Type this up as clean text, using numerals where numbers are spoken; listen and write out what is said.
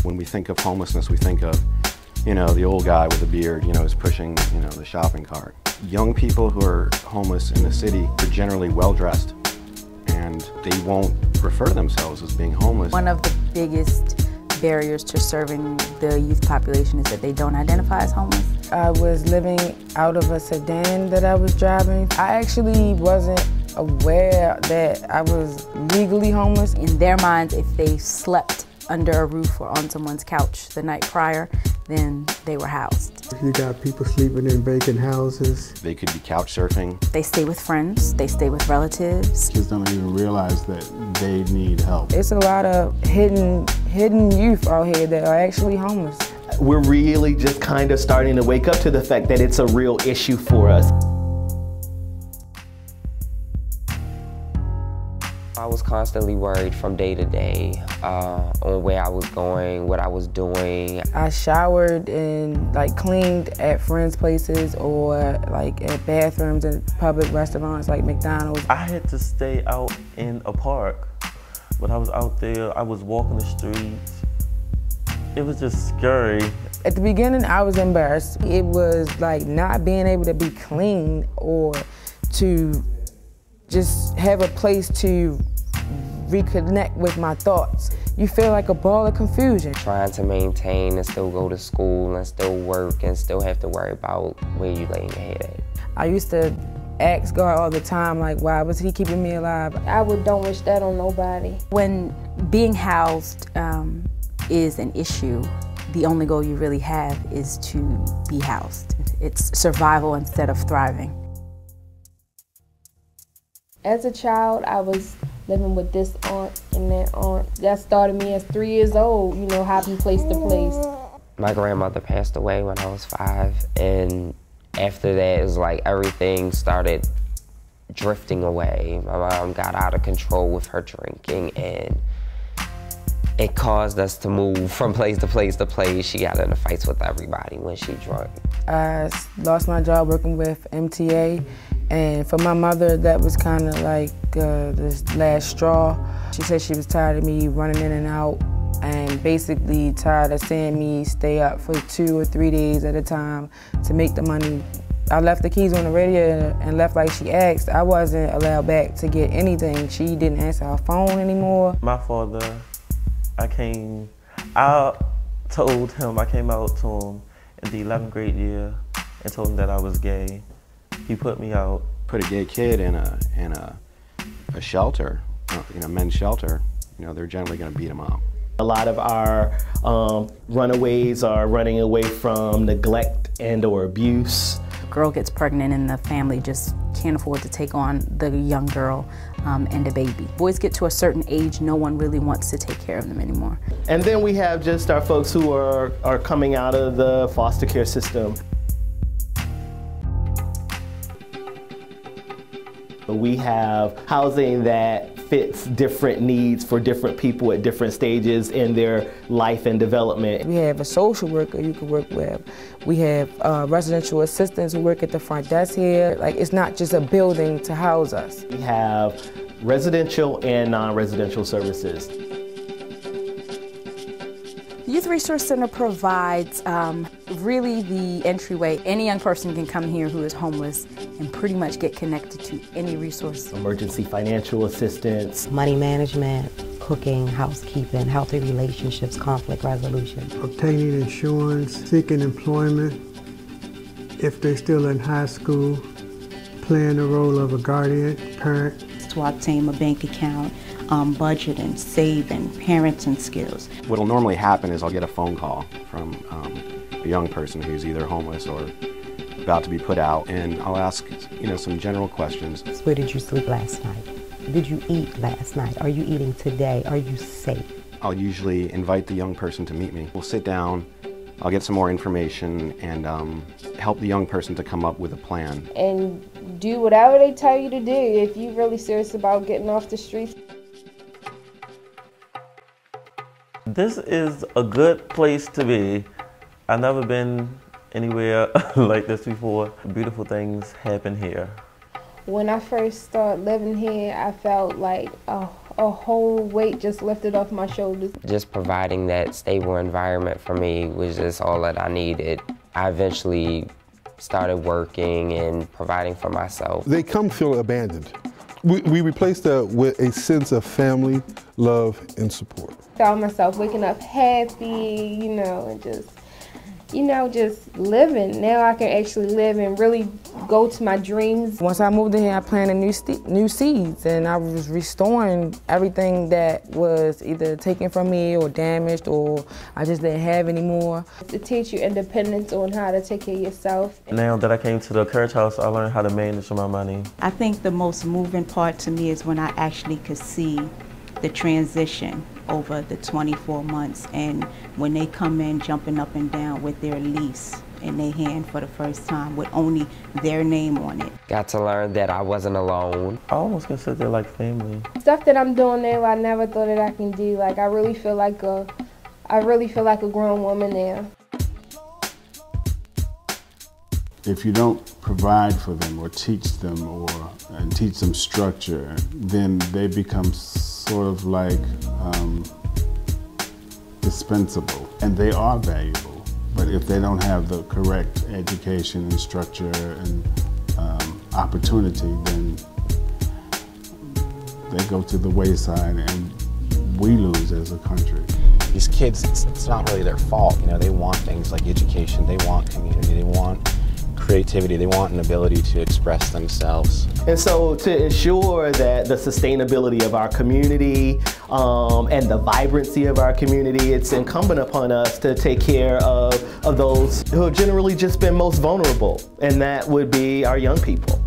When we think of homelessness, we think of, the old guy with a beard, is pushing, the shopping cart. Young people who are homeless in the city are generally well-dressed, and they won't refer to themselves as being homeless. One of the biggest barriers to serving the youth population is that they don't identify as homeless. I was living out of a sedan that I was driving. I actually wasn't aware that I was legally homeless. In their minds, if they slept under a roof or on someone's couch the night prior, then they were housed. You got people sleeping in vacant houses. They could be couch surfing. They stay with friends, they stay with relatives. Kids don't even realize that they need help. It's a lot of hidden youth out here that are actually homeless. We're really just kind of starting to wake up to the fact that it's a real issue for us. I was constantly worried from day to day on where I was going, what I was doing. I showered and cleaned at friends' places or at bathrooms in public restaurants like McDonald's. I had to stay out in a park. When I was out there, I was walking the streets. It was just scary. At the beginning, I was embarrassed. It was like not being able to be clean or to just have a place to reconnect with my thoughts. You feel like a ball of confusion. Trying to maintain and still go to school and still work and still have to worry about where you laying your head at. I used to ask God all the time, why was he keeping me alive? Don't wish that on nobody. When being housed is an issue, the only goal you really have is to be housed. It's survival instead of thriving. As a child, I was living with this aunt and that aunt. That started me as 3 years old, hopping place to place. My grandmother passed away when I was 5, and after that, it was like everything started drifting away. My mom got out of control with her drinking, and it caused us to move from place to place to place. She got into fights with everybody when she drank. I lost my job working with MTA, and for my mother, that was kind of like this last straw. She said she was tired of me running in and out, and basically tired of seeing me stay up for 2 or 3 days at a time to make the money. I left the keys on the radio and left like she asked. I wasn't allowed back to get anything. She didn't answer her phone anymore. My father, I came out to him in the 11th grade year and told him that I was gay. He put me out. Put a gay kid in a shelter, men's shelter, they're generally going to beat him up. A lot of our runaways are running away from neglect and/or abuse. A girl gets pregnant and the family just can't afford to take on the young girl and a baby. Boys get to a certain age, no one really wants to take care of them anymore. And then we have just our folks who are coming out of the foster care system. We have housing that fits different needs for different people at different stages in their life and development. We have a social worker you can work with. We have residential assistants who work at the front desk here. It's not just a building to house us. We have residential and non-residential services. The Youth Resource Center provides really the entryway. Any young person can come here who is homeless and pretty much get connected to any resource. Emergency financial assistance. Money management, cooking, housekeeping, healthy relationships, conflict resolution. Obtaining insurance, seeking employment, if they're still in high school, playing the role of a guardian, parent. To obtain a bank account, budgeting, saving, parenting skills. What will normally happen is I'll get a phone call from a young person who's either homeless or about to be put out, and I'll ask, some general questions. Where did you sleep last night? Did you eat last night? Are you eating today? Are you safe? I'll usually invite the young person to meet me. We'll sit down, I'll get some more information, and help the young person to come up with a plan. And do whatever they tell you to do if you're really serious about getting off the streets. This is a good place to be. I've never been anywhere like this before. Beautiful things happen here. When I first started living here, I felt like, oh, a whole weight just lifted off my shoulders. Just providing that stable environment for me was just all that I needed. I eventually started working and providing for myself. They come feel abandoned. We replaced that with a sense of family, love, and support. Found myself waking up happy, you know, and just living. Now I can actually live and really go to my dreams. Once I moved in here, I planted new seeds, and I was restoring everything that was either taken from me or damaged or I just didn't have anymore. To teach you independence on how to take care of yourself. Now that I came to the Courage House, I learned how to manage my money. I think the most moving part to me is when I actually could see the transition over the 24 months, and when they come in jumping up and down with their lease in their hand for the first time with only their name on it. Got to learn that I wasn't alone. I almost consider it like family. Stuff that I'm doing now I never thought that I can do. Like I really feel like a grown woman now. If you don't provide for them or teach them and teach them structure, then they become sort of like dispensable, and they are valuable. But if they don't have the correct education and structure and opportunity, then they go to the wayside, and we lose as a country. These kids, it's not really their fault. You know, they want things like education, they want community, they want creativity, they want an ability to express themselves. And so to ensure that the sustainability of our community and the vibrancy of our community, it's incumbent upon us to take care of those who have generally just been most vulnerable, and that would be our young people.